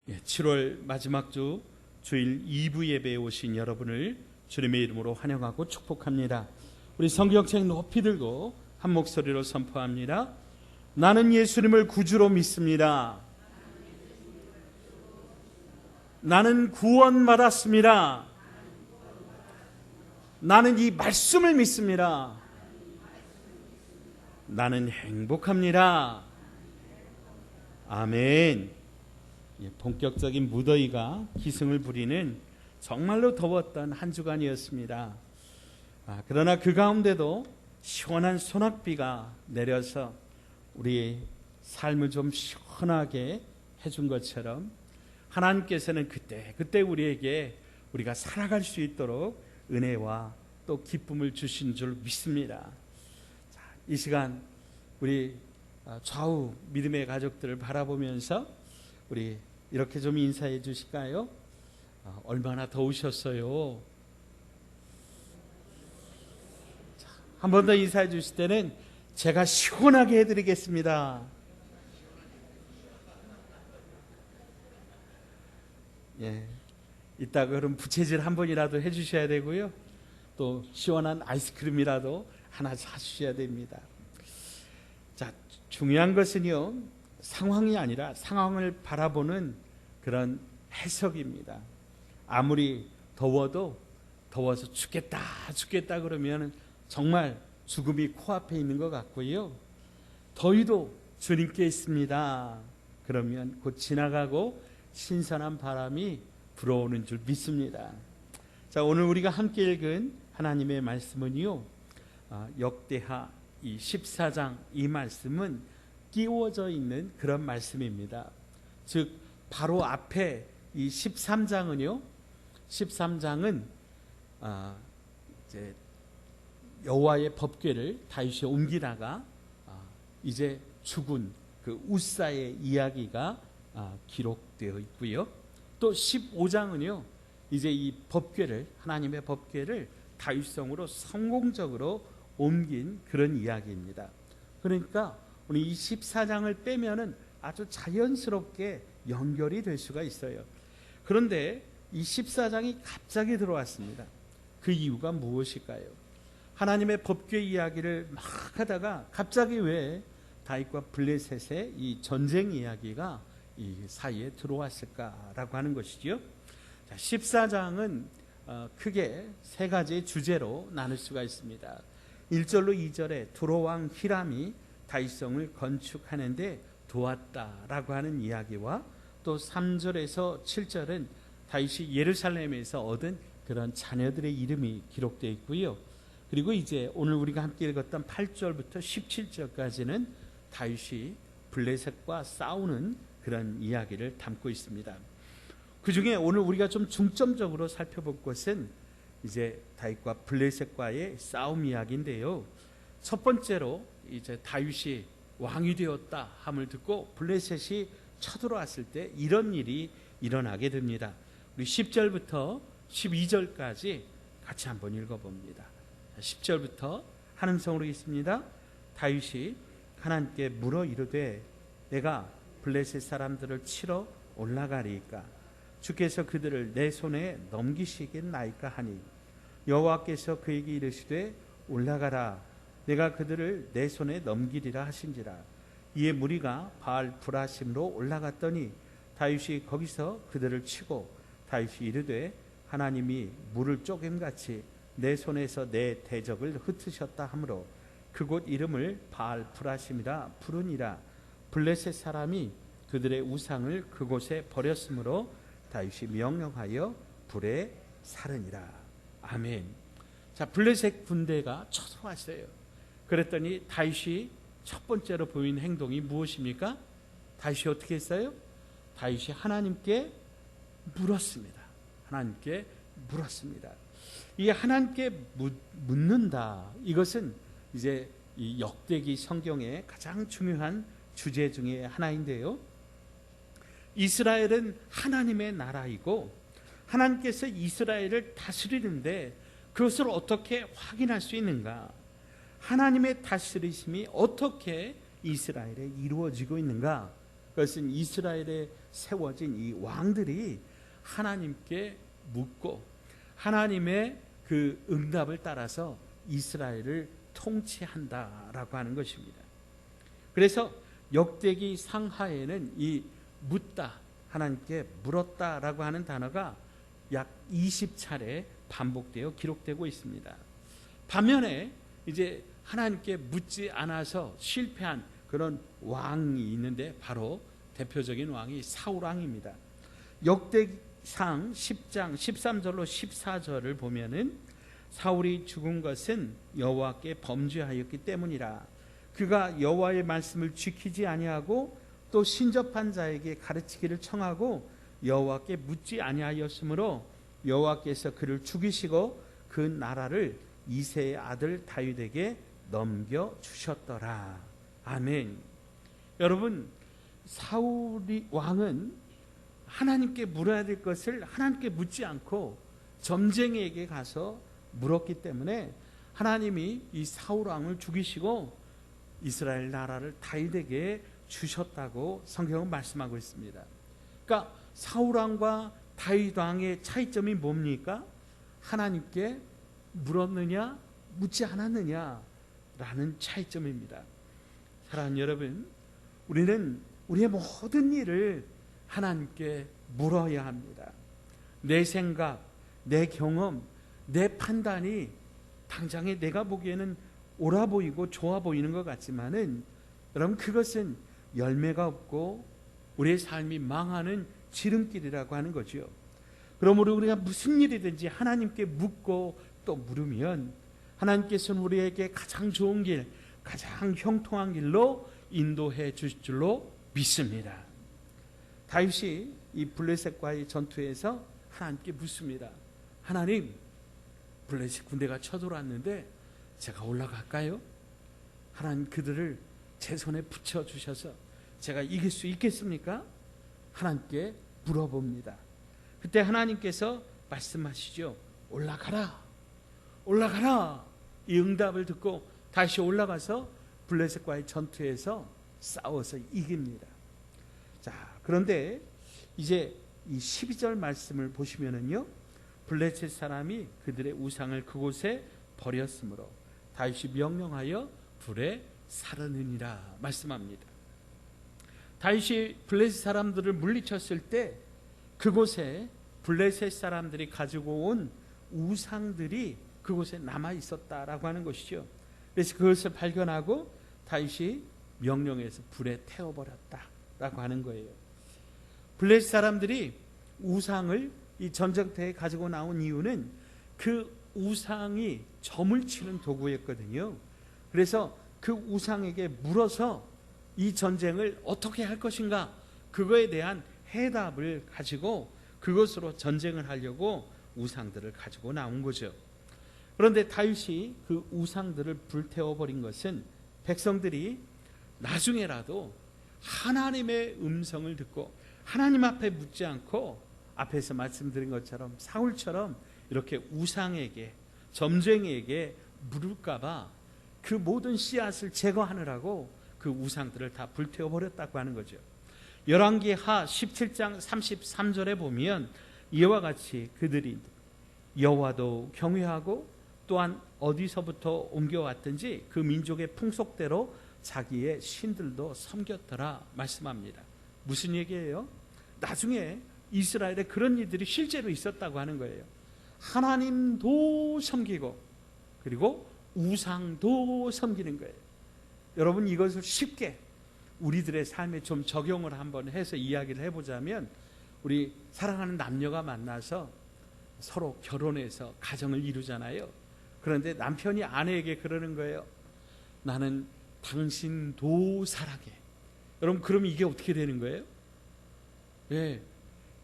7월 마지막 주 주일 2부 예배에 오신 여러분을 주님의 이름으로 환영하고 축복합니다. 우리 성경책 높이 들고 한 목소리로 선포합니다. 나는 예수님을 구주로 믿습니다. 나는 구원받았습니다. 나는 이 말씀을 믿습니다. 나는 행복합니다. 아멘. 본격적인 무더위가 기승을 부리는 정말로 더웠던 한 주간이었습니다. 그러나 그 가운데도 시원한 소낙비가 내려서 우리 삶을 좀 시원하게 해준 것처럼 하나님께서는 그때 우리에게 우리가 살아갈 수 있도록 은혜와 또 기쁨을 주신 줄 믿습니다. 자, 이 시간 우리 좌우 믿음의 가족들을 바라보면서 우리 이렇게 좀 인사해 주실까요? 얼마나 더우셨어요? 한 번 더 인사해 주실 때는 제가 시원하게 해드리겠습니다. 예, 이따 그럼 부채질 한 번이라도 해주셔야 되고요. 또 시원한 아이스크림이라도 하나 사주셔야 됩니다. 자, 중요한 것은요, 상황이 아니라 상황을 바라보는 그런 해석입니다. 아무리 더워도 더워서 죽겠다 그러면 정말 죽음이 코앞에 있는 것 같고요. 더위도 주님께 있습니다. 그러면 곧 지나가고 신선한 바람이 불어오는 줄 믿습니다. 자, 오늘 우리가 함께 읽은 하나님의 말씀은요, 역대하 이 14장 이 말씀은 끼워져 있는 그런 말씀입니다. 즉 바로 앞에 이 13장은요, 13장은 이제 여호와의 법궤를 다윗이 옮기다가 이제 죽은 그 우사의 이야기가 기록되어 있고요. 또 15장은요, 이제 이 법궤를, 하나님의 법궤를 다윗성으로 성공적으로 옮긴 그런 이야기입니다. 그러니까 우리 이 14장을 빼면은 아주 자연스럽게 연결이 될 수가 있어요. 그런데 이 14장이 갑자기 들어왔습니다. 그 이유가 무엇일까요? 하나님의 법궤 이야기를 막 하다가 갑자기 왜 다윗과 블레셋의 이 전쟁 이야기가 이 사이에 들어왔을까라고 하는 것이죠. 14장은 크게 세 가지 주제로 나눌 수가 있습니다. 1절로 2절에 두로왕 히람이 다윗성을 건축하는데 도왔다라고 하는 이야기와 또 3절에서 7절은 다윗이 예루살렘에서 얻은 그런 자녀들의 이름이 기록되어 있고요. 그리고 이제 오늘 우리가 함께 읽었던 8절부터 17절까지는 다윗이 블레셋과 싸우는 그런 이야기를 담고 있습니다. 그 중에 오늘 우리가 좀 중점적으로 살펴볼 것은 이제 다윗과 블레셋과의 싸움 이야기인데요. 첫 번째로 이제 다윗이 왕이 되었다 함을 듣고 블레셋이 쳐들어왔을 때 이런 일이 일어나게 됩니다. 우리 10절부터 12절까지 같이 한번 읽어봅니다. 10절부터 한 음성으로 읽습니다. 다윗이 하나님께 물어 이르되 내가 블레셋 사람들을 치러 올라가리이까 주께서 그들을 내 손에 넘기시겠나이까 하니 여호와께서 그에게 이르시되 올라가라 내가 그들을 내 손에 넘기리라 하신지라. 이에 무리가 바알 브라심으로 올라갔더니 다윗이 거기서 그들을 치고 다윗이 이르되 하나님이 물을 쪼갰같이 내 손에서 내 대적을 흩으셨다 하므로 그곳 이름을 바알 브라심이라 부르니라. 블레셋 사람이 그들의 우상을 그곳에 버렸으므로 다윗이 명령하여 불에 살으니라. 아멘. 자, 블레셋 군대가 쳐들어왔어요. 그랬더니 다윗이 첫 번째로 보인 행동이 무엇입니까? 다윗이 어떻게 했어요? 다윗이 하나님께 물었습니다. 하나님께 물었습니다. 이 하나님께 묻는다. 이것은 이제 이 역대기 성경의 가장 중요한 주제 중에 하나인데요. 이스라엘은 하나님의 나라이고 하나님께서 이스라엘을 다스리는데 그것을 어떻게 확인할 수 있는가? 하나님의 다스리심이 어떻게 이스라엘에 이루어지고 있는가? 그것은 이스라엘에 세워진 이 왕들이 하나님께 묻고 하나님의 그 응답을 따라서 이스라엘을 통치한다라고 하는 것입니다. 그래서 역대기 상하에는 이 묻다, 하나님께 물었다라고 하는 단어가 약 20차례 반복되어 기록되고 있습니다. 반면에 이제 하나님께 묻지 않아서 실패한 그런 왕이 있는데 바로 대표적인 왕이 사울 왕입니다. 역대상 10장 13절로 14절을 보면은 사울이 죽은 것은 여호와께 범죄하였기 때문이라. 그가 여호와의 말씀을 지키지 아니하고 또 신접한 자에게 가르치기를 청하고 여호와께 묻지 아니하였으므로 여호와께서 그를 죽이시고 그 나라를 이새의 아들 다윗에게 넘겨 주셨더라. 아멘. 여러분, 사울이 왕은 하나님께 물어야 될 것을 하나님께 묻지 않고 점쟁이에게 가서 물었기 때문에 하나님이 이 사울 왕을 죽이시고 이스라엘 나라를 다윗에게 주셨다고 성경은 말씀하고 있습니다. 그러니까 사울 왕과 다윗 왕의 차이점이 뭡니까? 하나님께 물었느냐 묻지 않았느냐라는 차이점입니다. 사랑하는 여러분, 우리는 우리의 모든 일을 하나님께 물어야 합니다. 내 생각, 내 경험, 내 판단이 당장에 내가 보기에는 옳아 보이고 좋아 보이는 것 같지만은 여러분, 그것은 열매가 없고 우리의 삶이 망하는 지름길이라고 하는 거죠. 그러므로 우리가 무슨 일이든지 하나님께 묻고 또 물으면 하나님께서는 우리에게 가장 좋은 길, 가장 형통한 길로 인도해 주실 줄로 믿습니다. 다윗이 이 블레셋과의 전투에서 하나님께 묻습니다. 하나님, 블레셋 군대가 쳐들어왔는데 제가 올라갈까요? 하나님, 그들을 제 손에 붙여주셔서 제가 이길 수 있겠습니까? 하나님께 물어봅니다. 그때 하나님께서 말씀하시죠. 올라가라, 올라가라. 이 응답을 듣고 다시 올라가서 블레셋과의 전투에서 싸워서 이깁니다. 자, 그런데 이제 이 12절 말씀을 보시면은요, 블레셋 사람이 그들의 우상을 그곳에 버렸으므로 다윗이 명령하여 불에 사르느니라 말씀합니다. 다윗이 블레셋 사람들을 물리쳤을 때 그곳에 블레셋 사람들이 가지고 온 우상들이 그곳에 남아 있었다라고 하는 것이죠. 그래서 그것을 발견하고 다윗이 명령해서 불에 태워버렸다라고 하는 거예요. 블레셋 사람들이 우상을 이 전쟁터에 가지고 나온 이유는 그 우상이 점을 치는 도구였거든요. 그래서 그 우상에게 물어서 이 전쟁을 어떻게 할 것인가, 그거에 대한 해답을 가지고 그것으로 전쟁을 하려고 우상들을 가지고 나온 거죠. 그런데 다윗이 그 우상들을 불태워버린 것은 백성들이 나중에라도 하나님의 음성을 듣고 하나님 앞에 묻지 않고 앞에서 말씀드린 것처럼 사울처럼 이렇게 우상에게, 점쟁이에게 물을까봐 그 모든 씨앗을 제거하느라고 그 우상들을 다 불태워버렸다고 하는 거죠. 열왕기하 17장 33절에 보면 이와 같이 그들이 여호와도 경외하고 또한 어디서부터 옮겨왔든지 그 민족의 풍속대로 자기의 신들도 섬겼더라 말씀합니다. 무슨 얘기예요? 나중에 이스라엘에 그런 일들이 실제로 있었다고 하는 거예요. 하나님도 섬기고 그리고 우상도 섬기는 거예요. 여러분, 이것을 쉽게 우리들의 삶에 좀 적용을 한번 해서 이야기를 해보자면, 우리 사랑하는 남녀가 만나서 서로 결혼해서 가정을 이루잖아요. 그런데 남편이 아내에게 그러는 거예요. 나는 당신도 사랑해. 여러분, 그러면 이게 어떻게 되는 거예요? 예,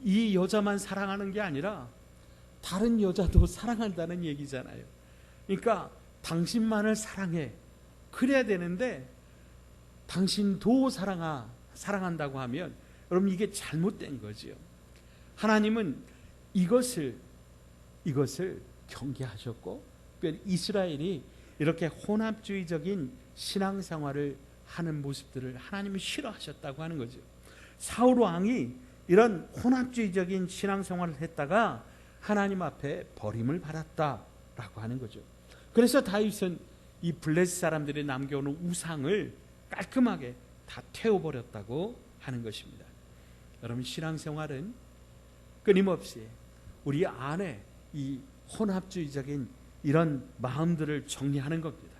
이 여자만 사랑하는 게 아니라 다른 여자도 사랑한다는 얘기잖아요. 그러니까 당신만을 사랑해. 그래야 되는데 당신도 사랑한다고 하면 여러분, 이게 잘못된 거죠. 하나님은 이것을 경계하셨고, 이스라엘이 이렇게 혼합주의적인 신앙생활을 하는 모습들을 하나님은 싫어하셨다고 하는 거죠. 사울 왕이 이런 혼합주의적인 신앙생활을 했다가 하나님 앞에 버림을 받았다라고 하는 거죠. 그래서 다윗은 이 블레셋 사람들이 남겨오는 우상을 깔끔하게 다 태워버렸다고 하는 것입니다. 여러분, 신앙생활은 끊임없이 우리 안에 이 혼합주의적인 이런 마음들을 정리하는 겁니다.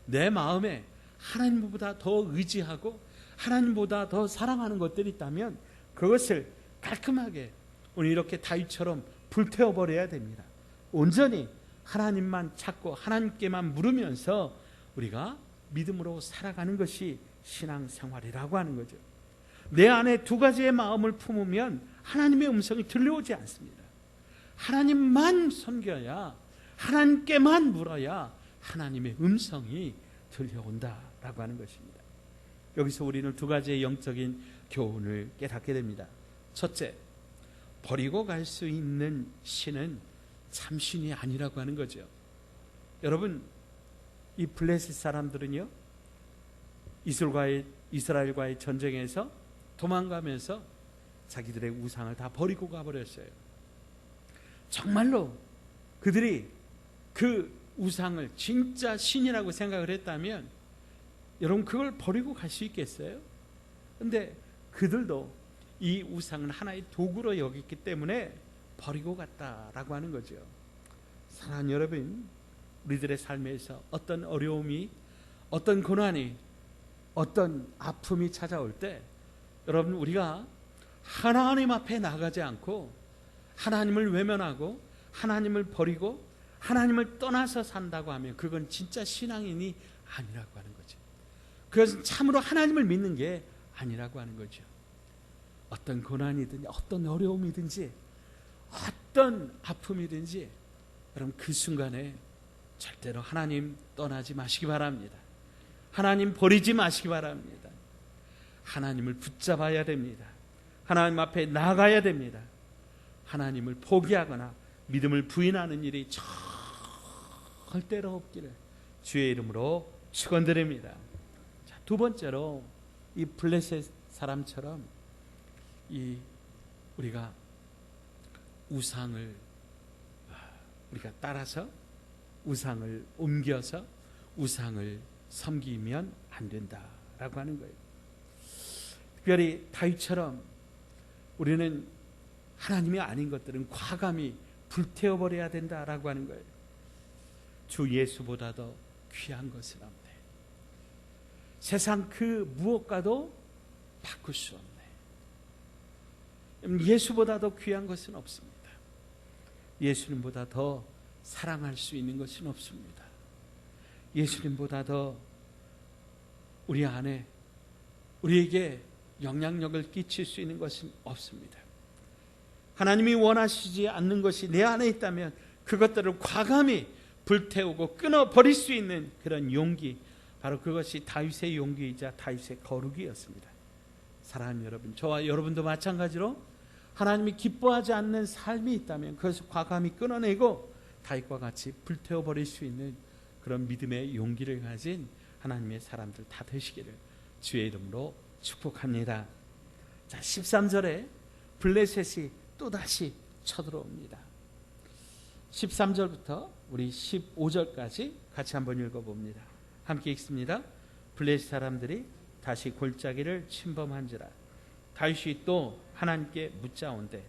내 마음에 하나님보다 더 의지하고 하나님보다 더 사랑하는 것들이 있다면 그것을 깔끔하게 오늘 이렇게 다윗처럼 불태워버려야 됩니다. 온전히 하나님만 찾고 하나님께만 물으면서 우리가 믿음으로 살아가는 것이 신앙생활이라고 하는 거죠. 내 안에 두 가지의 마음을 품으면 하나님의 음성이 들려오지 않습니다. 하나님만 섬겨야, 하나님께만 물어야 하나님의 음성이 들려온다라고 하는 것입니다. 여기서 우리는 두 가지의 영적인 교훈을 깨닫게 됩니다. 첫째, 버리고 갈 수 있는 신은 참 신이 아니라고 하는 거죠. 여러분, 이 블레셋 사람들은요, 이스라엘과의 전쟁에서 도망가면서 자기들의 우상을 다 버리고 가버렸어요. 정말로 그들이 그 우상을 진짜 신이라고 생각을 했다면 여러분, 그걸 버리고 갈 수 있겠어요? 근데 그들도 이 우상은 하나의 도구로 여겼기 때문에 버리고 갔다라고 하는 거죠. 사랑하는 여러분, 우리들의 삶에서 어떤 어려움이, 어떤 고난이, 어떤 아픔이 찾아올 때 여러분, 우리가 하나님 앞에 나가지 않고 하나님을 외면하고 하나님을 버리고 하나님을 떠나서 산다고 하면 그건 진짜 신앙인이 아니라고 하는 거죠. 그것은 참으로 하나님을 믿는 게 아니라고 하는 거죠. 어떤 고난이든지 어떤 어려움이든지 어떤 아픔이든지 여러분, 그 순간에 절대로 하나님 떠나지 마시기 바랍니다. 하나님 버리지 마시기 바랍니다. 하나님을 붙잡아야 됩니다. 하나님 앞에 나가야 됩니다. 하나님을 포기하거나 믿음을 부인하는 일이 절대로 없기를 주의 이름으로 축원드립니다. 자, 두 번째로 이 블레셋 사람처럼 우리가 우상을 우리가 따라서 우상을 옮겨서 우상을 섬기면 안 된다라고 하는 거예요. 특별히 다윗처럼 우리는 하나님이 아닌 것들은 과감히 불태워버려야 된다라고 하는 거예요. 주 예수보다도 귀한 것은 없네. 세상 그 무엇과도 바꿀 수 없네. 예수보다도 귀한 것은 없습니다. 예수님보다 더 사랑할 수 있는 것은 없습니다. 예수님보다 더 우리 안에 우리에게 영향력을 끼칠 수 있는 것은 없습니다. 하나님이 원하시지 않는 것이 내 안에 있다면 그것들을 과감히 불태우고 끊어버릴 수 있는 그런 용기, 바로 그것이 다윗의 용기이자 다윗의 거룩이었습니다. 사랑하는 여러분, 저와 여러분도 마찬가지로 하나님이 기뻐하지 않는 삶이 있다면 그것을 과감히 끊어내고 다윗과 같이 불태워버릴 수 있는 그런 믿음의 용기를 가진 하나님의 사람들 다 되시기를 주의 이름으로 축복합니다. 자, 13절에 블레셋이 또다시 쳐들어옵니다. 13절부터 우리 15절까지 같이 한번 읽어봅니다. 함께 읽습니다. 블레셋 사람들이 다시 골짜기를 침범한지라. 다윗이 또 하나님께 묻자온대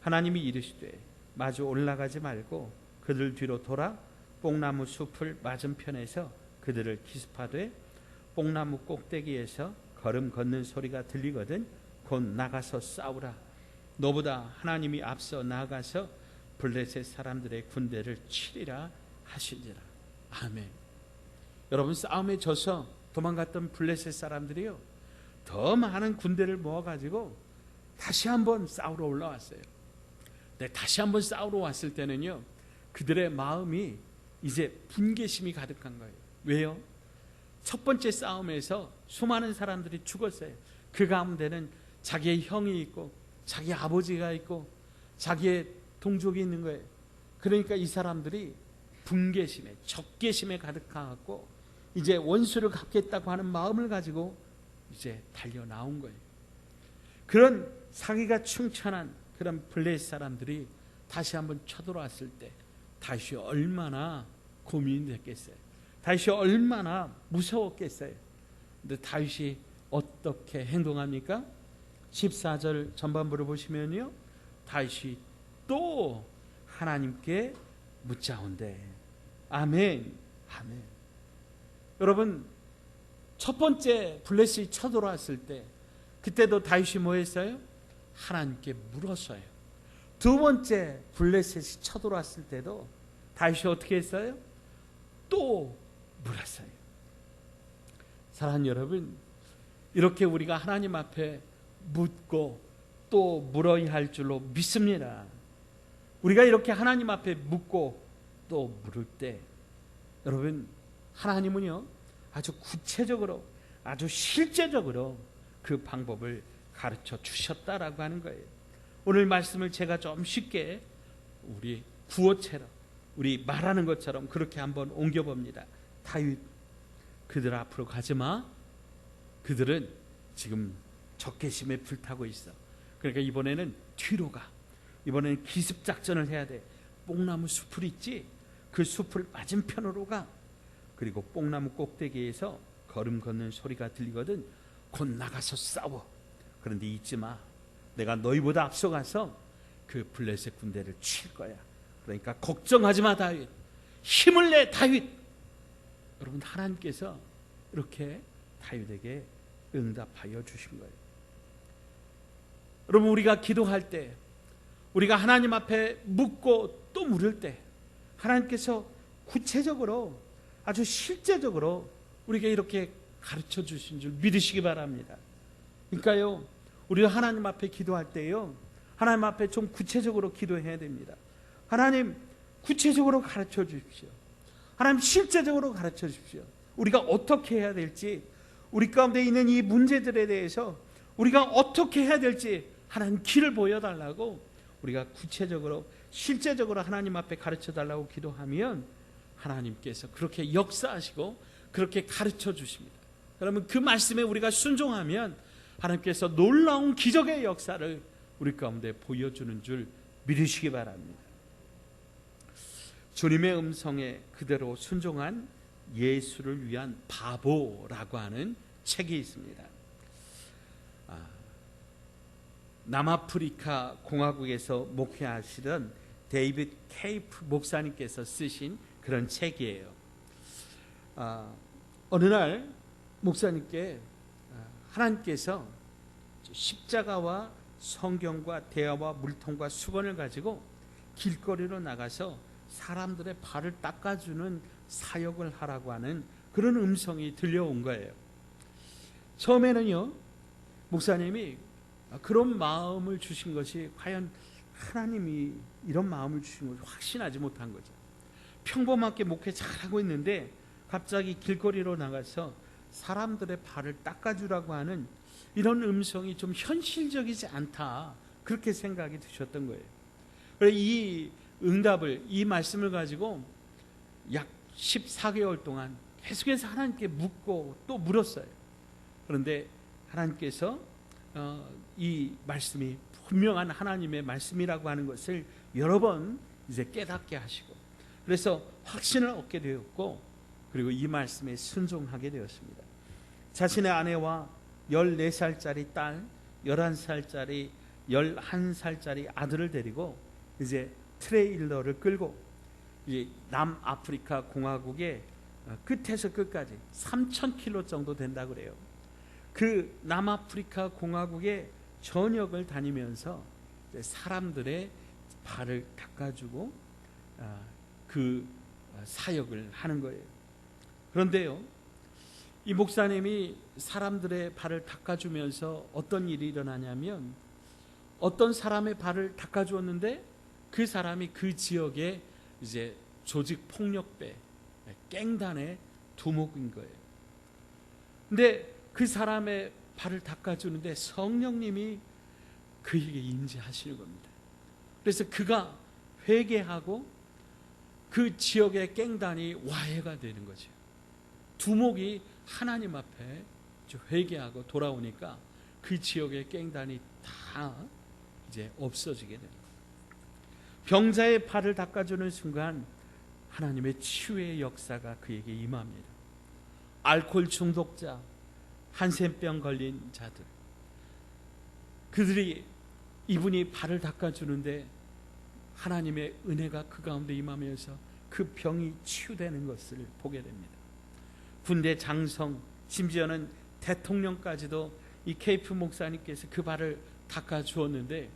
하나님이 이르시되 마주 올라가지 말고 그들 뒤로 돌아 뽕나무 숲을 맞은편에서 그들을 기습하되 뽕나무 꼭대기에서 걸음 걷는 소리가 들리거든 곧 나가서 싸우라. 너보다 하나님이 앞서 나가서 블레셋 사람들의 군대를 치리라 하시니라. 아멘. 여러분, 싸움에 져서 도망갔던 블레셋 사람들이요, 더 많은 군대를 모아가지고 다시 한번 싸우러 올라왔어요. 근데 다시 한번 싸우러 왔을 때는요, 그들의 마음이 이제 분개심이 가득한 거예요. 왜요? 첫 번째 싸움에서 수많은 사람들이 죽었어요. 그 가운데는 자기의 형이 있고 자기 아버지가 있고 자기의 동족이 있는 거예요. 그러니까 이 사람들이 분개심에, 적개심에 가득하고 이제 원수를 갚겠다고 하는 마음을 가지고 이제 달려 나온 거예요. 그런 사기가 충천한 그런 블레셋 사람들이 다시 한번 쳐들어왔을 때 다시 얼마나 고민이 됐겠어요. 다시 얼마나 무서웠겠어요. 근데 다윗이 어떻게 행동합니까? 14절 전반부를 보시면요, 다윗이 또 하나님께 묻자온대. 아멘, 아멘. 여러분, 첫 번째 블레셋이 쳐들어왔을 때 그때도 다윗이 뭐 했어요? 하나님께 물었어요. 두 번째 블레셋이 쳐들어왔을 때도 다윗이 어떻게 했어요? 또 물었어요. 사랑하는 여러분, 이렇게 우리가 하나님 앞에 묻고 또 물어야 할 줄로 믿습니다. 우리가 이렇게 하나님 앞에 묻고 또 물을 때 여러분, 하나님은요 아주 구체적으로 아주 실제적으로 그 방법을 가르쳐 주셨다라고 하는 거예요. 오늘 말씀을 제가 좀 쉽게 우리 구어체로 우리 말하는 것처럼 그렇게 한번 옮겨봅니다. 다윗, 그들 앞으로 가지마. 그들은 지금 적개심에 불타고 있어. 그러니까 이번에는 뒤로 가. 이번에는 기습작전을 해야 돼. 뽕나무 숲을 있지? 그 숲을 맞은편으로 가. 그리고 뽕나무 꼭대기에서 걸음 걷는 소리가 들리거든. 곧 나가서 싸워. 그런데 잊지 마. 내가 너희보다 앞서가서 그 블레셋 군대를 칠 거야. 그러니까 걱정하지 마, 다윗. 힘을 내, 다윗. 여러분, 하나님께서 이렇게 다윗에게 응답하여 주신 거예요. 여러분, 우리가 기도할 때, 우리가 하나님 앞에 묻고 또 물을 때 하나님께서 구체적으로 아주 실제적으로 우리에게 이렇게 가르쳐 주신 줄 믿으시기 바랍니다. 그러니까요, 우리가 하나님 앞에 기도할 때요, 하나님 앞에 좀 구체적으로 기도해야 됩니다. 하나님, 구체적으로 가르쳐 주십시오. 하나님, 실제적으로 가르쳐 주십시오. 우리가 어떻게 해야 될지, 우리 가운데 있는 이 문제들에 대해서 우리가 어떻게 해야 될지 하나님 길을 보여달라고 우리가 구체적으로 실제적으로 하나님 앞에 가르쳐 달라고 기도하면 하나님께서 그렇게 역사하시고 그렇게 가르쳐 주십니다. 그러면 그 말씀에 우리가 순종하면 하나님께서 놀라운 기적의 역사를 우리 가운데 보여주는 줄 믿으시기 바랍니다. 주님의 음성에 그대로 순종한 예수를 위한 바보라고 하는 책이 있습니다. 남아프리카 공화국에서 목회하시던 데이빗 케이프 목사님께서 쓰신 그런 책이에요. 어느 날 목사님께 하나님께서 십자가와 성경과 대화와 물통과 수건을 가지고 길거리로 나가서 사람들의 발을 닦아주는 사역을 하라고 하는 그런 음성이 들려온 거예요. 처음에는요, 목사님이 그런 마음을 주신 것이 과연 하나님이 이런 마음을 주신 것을 확신하지 못한 거죠. 평범하게 목회 잘하고 있는데 갑자기 길거리로 나가서 사람들의 발을 닦아주라고 하는 이런 음성이 좀 현실적이지 않다, 그렇게 생각이 드셨던 거예요. 그래서 이 응답을, 이 말씀을 가지고 약 14개월 동안 계속해서 하나님께 묻고 또 물었어요. 그런데 하나님께서 이 말씀이 분명한 하나님의 말씀이라고 하는 것을 여러 번 이제 깨닫게 하시고, 그래서 확신을 얻게 되었고, 그리고 이 말씀에 순종하게 되었습니다. 자신의 아내와 14살짜리 딸, 11살짜리, 11살짜리 아들을 데리고 이제 트레일러를 끌고 이제 남아프리카 공화국의 끝에서 끝까지 3,000km 정도 된다고 그래요. 그 남아프리카 공화국의 전역을 다니면서 사람들의 발을 닦아주고 그 사역을 하는 거예요. 그런데요, 이 목사님이 사람들의 발을 닦아주면서 어떤 일이 일어나냐면, 어떤 사람의 발을 닦아주었는데 그 사람이 그 지역의 이제 조직 폭력배 갱단의 두목인 거예요. 근데 그 사람의 발을 닦아주는데 성령님이 그에게 임재하시는 겁니다. 그래서 그가 회개하고 그 지역의 갱단이 와해가 되는 거죠. 두목이 하나님 앞에 회개하고 돌아오니까 그 지역의 깽단이 다 이제 없어지게 됩니다. 병자의 발을 닦아주는 순간 하나님의 치유의 역사가 그에게 임합니다. 알코올 중독자, 한센병 걸린 자들, 그들이 이분이 발을 닦아주는데 하나님의 은혜가 그 가운데 임하면서 그 병이 치유되는 것을 보게 됩니다. 군대 장성, 심지어는 대통령까지도 이 케이프 목사님께서 그 발을 닦아주었는데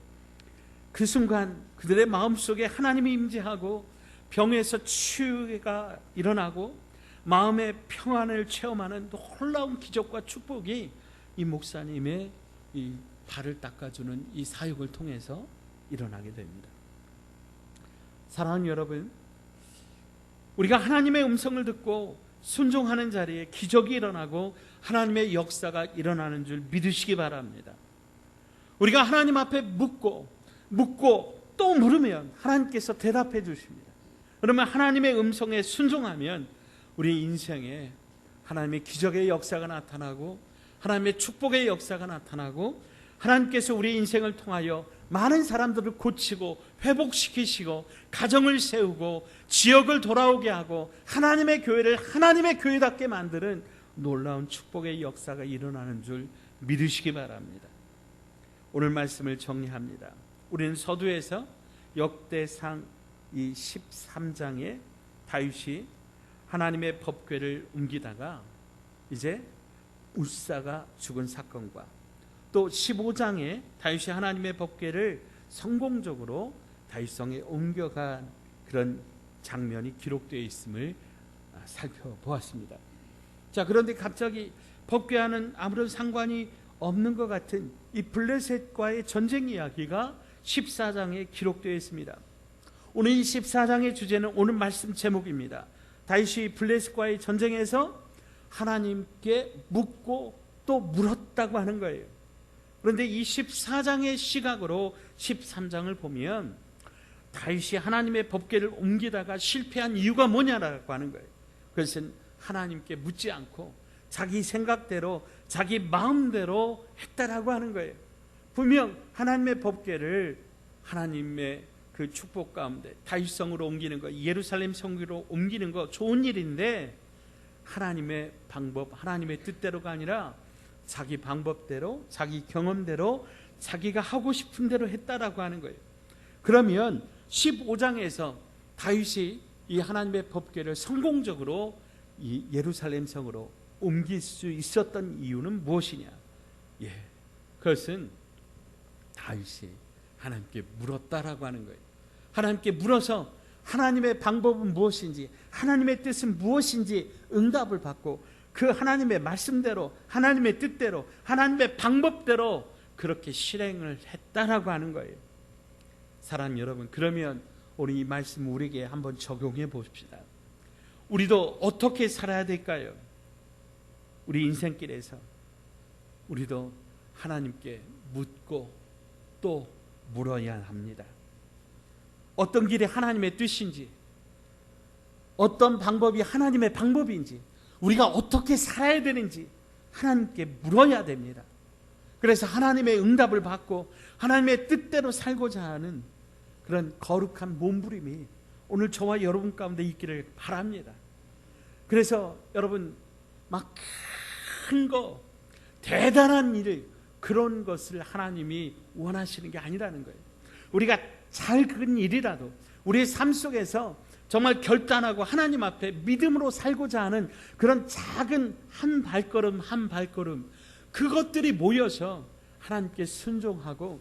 그 순간 그들의 마음속에 하나님이 임재하고 병에서 치유가 일어나고 마음의 평안을 체험하는 놀라운 기적과 축복이 이 목사님의 이 발을 닦아주는 이 사역을 통해서 일어나게 됩니다. 사랑하는 여러분, 우리가 하나님의 음성을 듣고 순종하는 자리에 기적이 일어나고 하나님의 역사가 일어나는 줄 믿으시기 바랍니다. 우리가 하나님 앞에 묻고 또 물으면 하나님께서 대답해 주십니다. 그러면 하나님의 음성에 순종하면 우리 인생에 하나님의 기적의 역사가 나타나고 하나님의 축복의 역사가 나타나고 하나님께서 우리 인생을 통하여 많은 사람들을 고치고 회복시키시고 가정을 세우고 지역을 돌아오게 하고 하나님의 교회를 하나님의 교회답게 만드는 놀라운 축복의 역사가 일어나는 줄 믿으시기 바랍니다. 오늘 말씀을 정리합니다. 우리는 서두에서 역대상 이 13장에 다윗이 하나님의 법궤를 옮기다가 이제 웃사가 죽은 사건과 또 15장에 다윗이 하나님의 법궤를 성공적으로 다윗성에 옮겨간 그런 장면이 기록되어 있음을 살펴보았습니다. 자, 그런데 갑자기 법궤와는 아무런 상관이 없는 것 같은 이 블레셋과의 전쟁 이야기가 14장에 기록되어 있습니다. 오늘 이 14장의 주제는 오늘 말씀 제목입니다. 다윗이 블레셋과의 전쟁에서 하나님께 묻고 또 물었다고 하는 거예요. 그런데 이 14장의 시각으로 13장을 보면 다윗이 하나님의 법궤를 옮기다가 실패한 이유가 뭐냐라고 하는 거예요. 그것은 하나님께 묻지 않고 자기 생각대로 자기 마음대로 했다라고 하는 거예요. 분명 하나님의 법궤를 하나님의 그 축복 가운데 다윗성으로 옮기는 거, 예루살렘 성으로 옮기는 거 좋은 일인데 하나님의 방법, 하나님의 뜻대로가 아니라 자기 방법대로, 자기 경험대로, 자기가 하고 싶은 대로 했다라고 하는 거예요. 그러면 15장에서 다윗이 이 하나님의 법궤를 성공적으로 이 예루살렘 성으로 옮길 수 있었던 이유는 무엇이냐? 그것은 다윗이 하나님께 물었다라고 하는 거예요. 하나님께 물어서 하나님의 방법은 무엇인지, 하나님의 뜻은 무엇인지 응답을 받고 그 하나님의 말씀대로, 하나님의 뜻대로, 하나님의 방법대로 그렇게 실행을 했다라고 하는 거예요. 사랑하는 여러분, 그러면 우리 이 말씀 우리에게 한번 적용해 봅시다. 우리도 어떻게 살아야 될까요? 우리 인생길에서 우리도 하나님께 묻고 또 물어야 합니다. 어떤 길이 하나님의 뜻인지, 어떤 방법이 하나님의 방법인지, 우리가 어떻게 살아야 되는지 하나님께 물어야 됩니다. 그래서 하나님의 응답을 받고 하나님의 뜻대로 살고자 하는 그런 거룩한 몸부림이 오늘 저와 여러분 가운데 있기를 바랍니다. 그래서 여러분 막 큰 거, 대단한 일, 그런 것을 하나님이 원하시는 게 아니라는 거예요. 우리가 작은 일이라도 우리의 삶 속에서 정말 결단하고 하나님 앞에 믿음으로 살고자 하는 그런 작은 한 발걸음 한 발걸음, 그것들이 모여서 하나님께 순종하고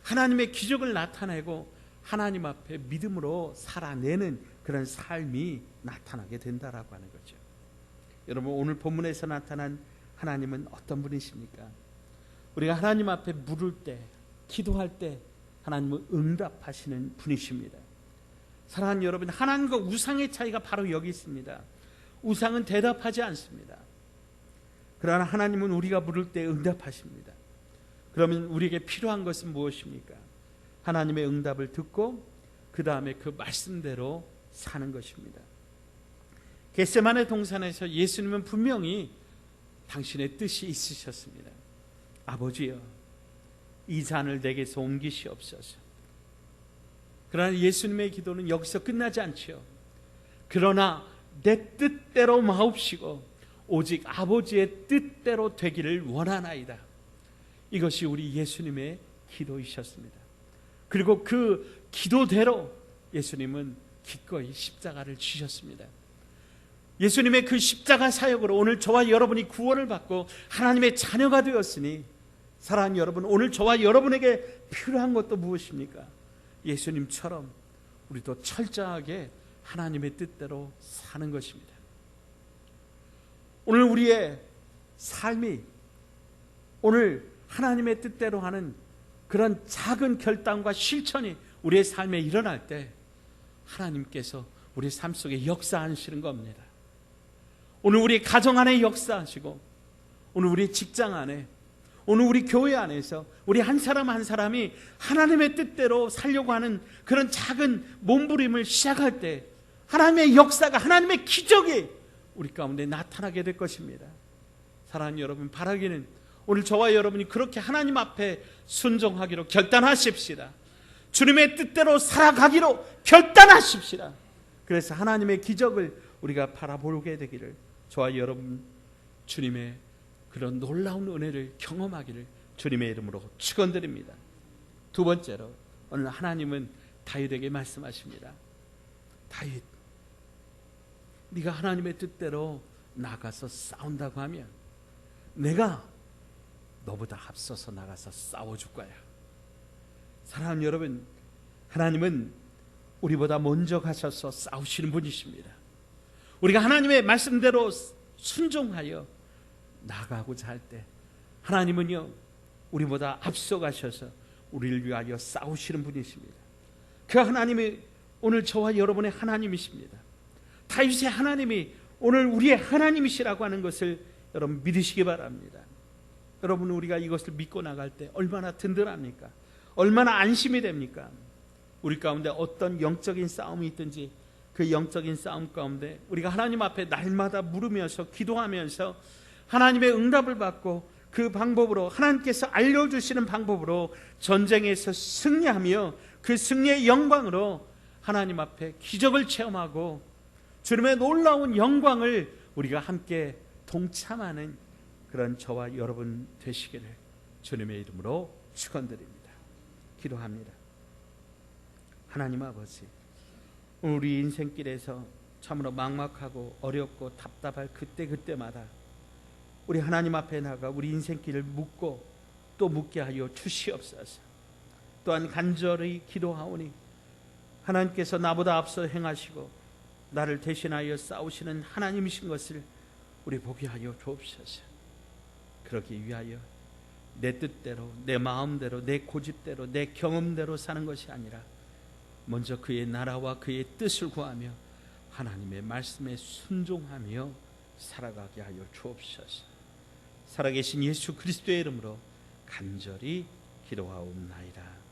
하나님의 기적을 나타내고 하나님 앞에 믿음으로 살아내는 그런 삶이 나타나게 된다라고 하는 거죠. 여러분, 오늘 본문에서 나타난 하나님은 어떤 분이십니까? 우리가 하나님 앞에 물을 때, 기도할 때 하나님은 응답하시는 분이십니다. 사랑하는 여러분, 하나님과 우상의 차이가 바로 여기 있습니다. 우상은 대답하지 않습니다. 그러나 하나님은 우리가 물을 때 응답하십니다. 그러면 우리에게 필요한 것은 무엇입니까? 하나님의 응답을 듣고 그 다음에 그 말씀대로 사는 것입니다. 겟세마네 동산에서 예수님은 분명히 당신의 뜻이 있으셨습니다. 아버지여, 이 잔을 내게서 옮기시옵소서. 그러나 예수님의 기도는 여기서 끝나지 않지요. 그러나 내 뜻대로 마옵시고 오직 아버지의 뜻대로 되기를 원하나이다. 이것이 우리 예수님의 기도이셨습니다. 그리고 그 기도대로 예수님은 기꺼이 십자가를 지셨습니다. 예수님의 그 십자가 사역으로 오늘 저와 여러분이 구원을 받고 하나님의 자녀가 되었으니, 사랑하는 여러분, 오늘 저와 여러분에게 필요한 것도 무엇입니까? 예수님처럼 우리도 철저하게 하나님의 뜻대로 사는 것입니다. 오늘 우리의 삶이 오늘 하나님의 뜻대로 하는 그런 작은 결단과 실천이 우리의 삶에 일어날 때 하나님께서 우리 삶 속에 역사하시는 겁니다. 오늘 우리 가정 안에 역사하시고, 오늘 우리 직장 안에, 오늘 우리 교회 안에서 우리 한 사람 한 사람이 하나님의 뜻대로 살려고 하는 그런 작은 몸부림을 시작할 때 하나님의 역사가, 하나님의 기적이 우리 가운데 나타나게 될 것입니다. 사랑하는 여러분, 바라기는 오늘 저와 여러분이 그렇게 하나님 앞에 순종하기로 결단하십시다. 주님의 뜻대로 살아가기로 결단하십시다. 그래서 하나님의 기적을 우리가 바라보게 되기를, 저와 여러분 주님의 그런 놀라운 은혜를 경험하기를 주님의 이름으로 축원드립니다. 두 번째로, 오늘 하나님은 다윗에게 말씀하십니다. 다윗, 네가 하나님의 뜻대로 나가서 싸운다고 하면 내가 너보다 앞서서 나가서 싸워줄 거야. 사랑하는 여러분, 하나님은 우리보다 먼저 가셔서 싸우시는 분이십니다. 우리가 하나님의 말씀대로 순종하여 나가고자 할 때 하나님은요, 우리보다 앞서 가셔서 우리를 위하여 싸우시는 분이십니다. 그 하나님이 오늘 저와 여러분의 하나님이십니다. 다윗의 하나님이 오늘 우리의 하나님이시라고 하는 것을 여러분 믿으시기 바랍니다. 여러분, 우리가 이것을 믿고 나갈 때 얼마나 든든합니까? 얼마나 안심이 됩니까? 우리 가운데 어떤 영적인 싸움이 있든지 그 영적인 싸움 가운데 우리가 하나님 앞에 날마다 물으면서 기도하면서 하나님의 응답을 받고 그 방법으로, 하나님께서 알려주시는 방법으로 전쟁에서 승리하며 그 승리의 영광으로 하나님 앞에 기적을 체험하고 주님의 놀라운 영광을 우리가 함께 동참하는 그런 저와 여러분 되시기를 주님의 이름으로 축원드립니다. 기도합니다. 하나님 아버지, 우리 인생길에서 참으로 막막하고 어렵고 답답할 그때마다 우리 하나님 앞에 나가 우리 인생길을 묻고 또 묻게 하여 주시옵소서. 또한 간절히 기도하오니 하나님께서 나보다 앞서 행하시고 나를 대신하여 싸우시는 하나님이신 것을 우리 보게 하여 주옵소서. 그러기 위하여 내 뜻대로, 내 마음대로, 내 고집대로, 내 경험대로 사는 것이 아니라 먼저 그의 나라와 그의 뜻을 구하며 하나님의 말씀에 순종하며 살아가게 하여 주옵소서. 살아계신 예수 그리스도의 이름으로 간절히 기도하옵나이다.